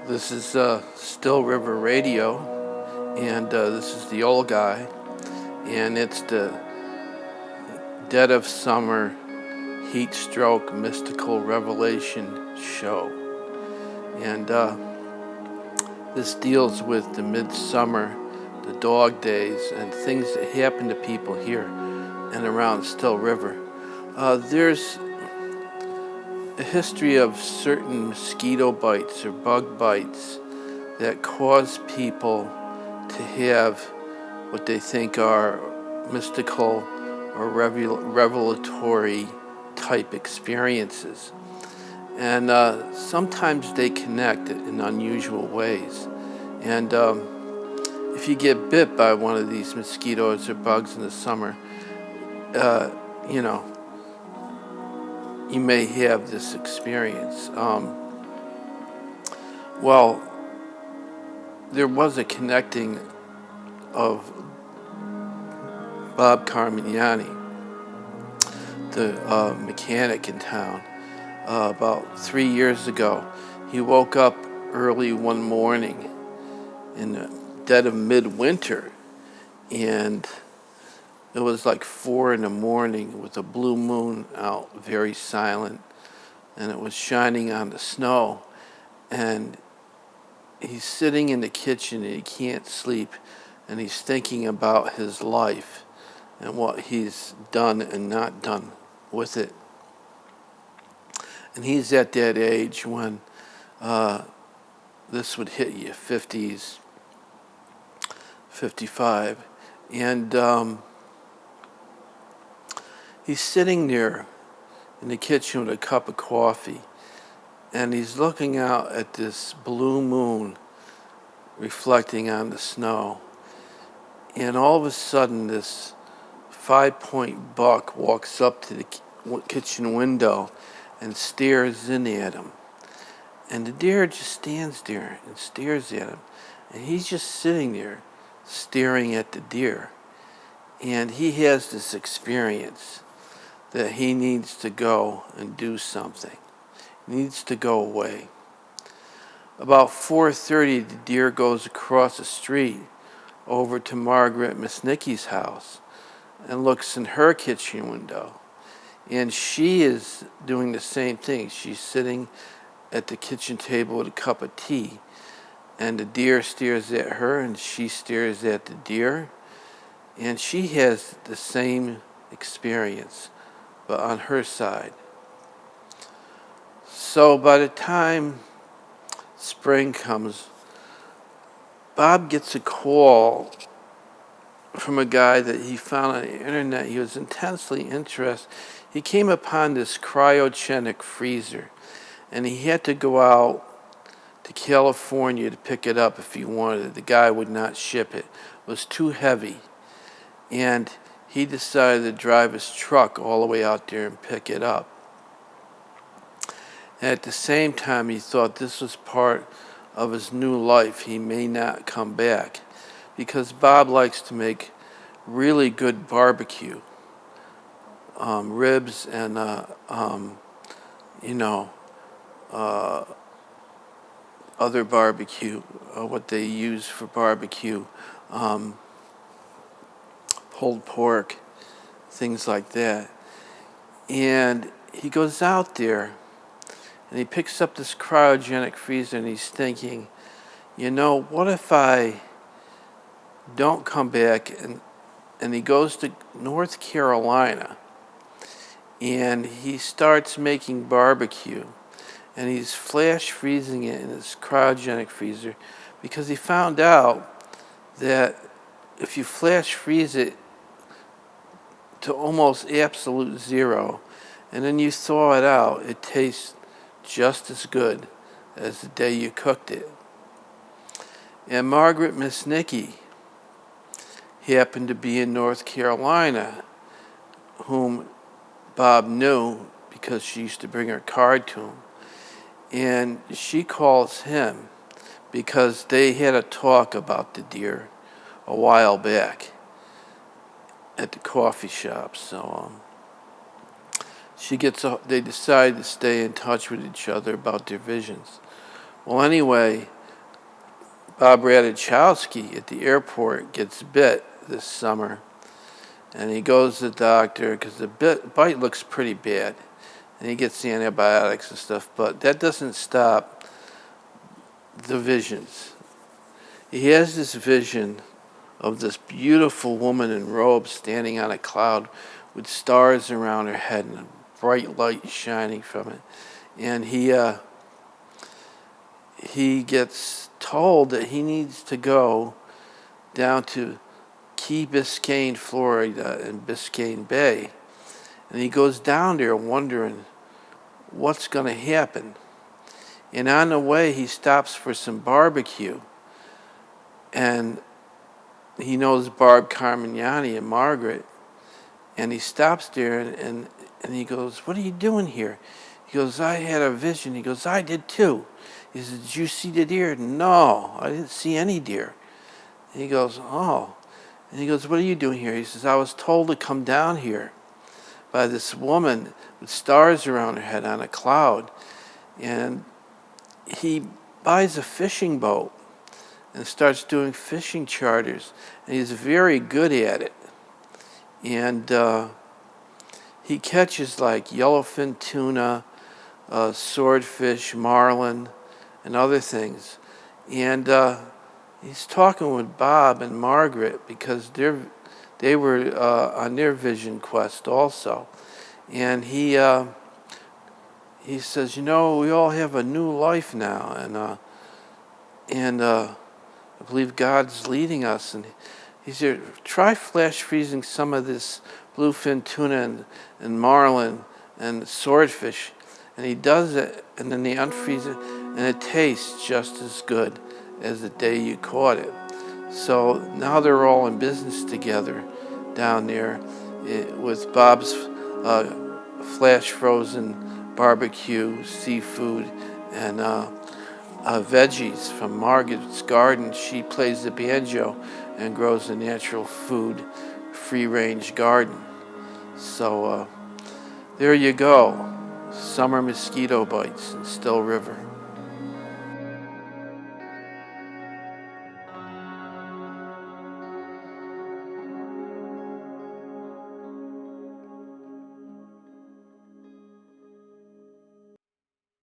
This is Still River Radio, and this is the old guy, and it's the Dead of Summer Heat Stroke Mystical Revelation show. And this deals with the midsummer, the dog days, and things that happen to people here and around Still River. There's a history of certain mosquito bites or bug bites that cause people to have what they think are mystical or revelatory type experiences. And sometimes they connect in unusual ways. And if you get bit by one of these mosquitoes or bugs in the summer, you may have this experience. Well, there was a connecting of Bob Carmignani, the mechanic in town, about 3 years ago. He woke up early one morning in the dead of midwinter, and it was like 4 a.m. with a blue moon out, very silent, and it was shining on the snow. And he's sitting in the kitchen and he can't sleep, and he's thinking about his life and what he's done and not done with it. And he's at that age when this would hit you, 50s, 55. And he's sitting there in the kitchen with a cup of coffee, and he's looking out at this blue moon reflecting on the snow. And all of a sudden, this 5-point buck walks up to the kitchen window and stares in at him. And the deer just stands there and stares at him. And he's just sitting there staring at the deer. And he has this experience that he needs to go and do something. He needs to go away. About 4:30, the deer goes across the street over to Margaret Misnicky's house and looks in her kitchen window. And she is doing the same thing. She's sitting at the kitchen table with a cup of tea. And the deer stares at her, and she stares at the deer. And she has the same experience, but on her side. So by the time spring comes, Bob gets a call from a guy that he found on the internet. He was intensely interested. He came upon this cryogenic freezer, and he had to go out to California to pick it up if he wanted it. The guy would not ship it. It was too heavy. And he decided to drive his truck all the way out there and pick it up. And at the same time, he thought this was part of his new life. He may not come back, because Bob likes to make really good barbecue, ribs and other barbecue, what they use for barbecue, pulled pork, things like that. And he goes out there and he picks up this cryogenic freezer, and he's thinking, what if I don't come back? And he goes to North Carolina and he starts making barbecue, and he's flash freezing it in this cryogenic freezer, because he found out that if you flash freeze it to almost absolute zero and then you thaw it out, it tastes just as good as the day you cooked it. And Margaret Misnicky happened to be in North Carolina, whom Bob knew because she used to bring her card to him. And she calls him because they had a talk about the deer a while back at the coffee shop. So they decide to stay in touch with each other about their visions. Well, anyway, Bob Radachowski at the airport gets bit this summer, and he goes to the doctor because the bite looks pretty bad, and he gets the antibiotics and stuff, but that doesn't stop the visions. He has this vision of this beautiful woman in robes standing on a cloud with stars around her head and a bright light shining from it. And he gets told that he needs to go down to Key Biscayne, Florida, in Biscayne Bay. And he goes down there wondering what's going to happen. And on the way, he stops for some barbecue. And he knows Barb Carmignani and Margaret. And he stops there and he goes, "What are you doing here?" He goes, "I had a vision." He goes, "I did too." He says, "Did you see the deer?" "No, I didn't see any deer." And he goes, "Oh." And he goes, "What are you doing here?" He says, "I was told to come down here by this woman with stars around her head on a cloud." And he buys a fishing boat and starts doing fishing charters. And he's very good at it. And he catches like yellowfin tuna, swordfish, marlin, and other things. And he's talking with Bob and Margaret because they were on their vision quest also. And he says, "You know, we all have a new life now, and I believe God's leading us." And he said, "Try flash freezing some of this bluefin tuna and marlin and swordfish." And he does it, and then they unfreeze it, and it tastes just as good as the day you caught it. So now they're all in business together down there with Bob's flash frozen barbecue, seafood, and veggies from Margaret's garden. She plays the banjo and grows a natural food, free-range garden. So there you go. Summer mosquito bites in Still River.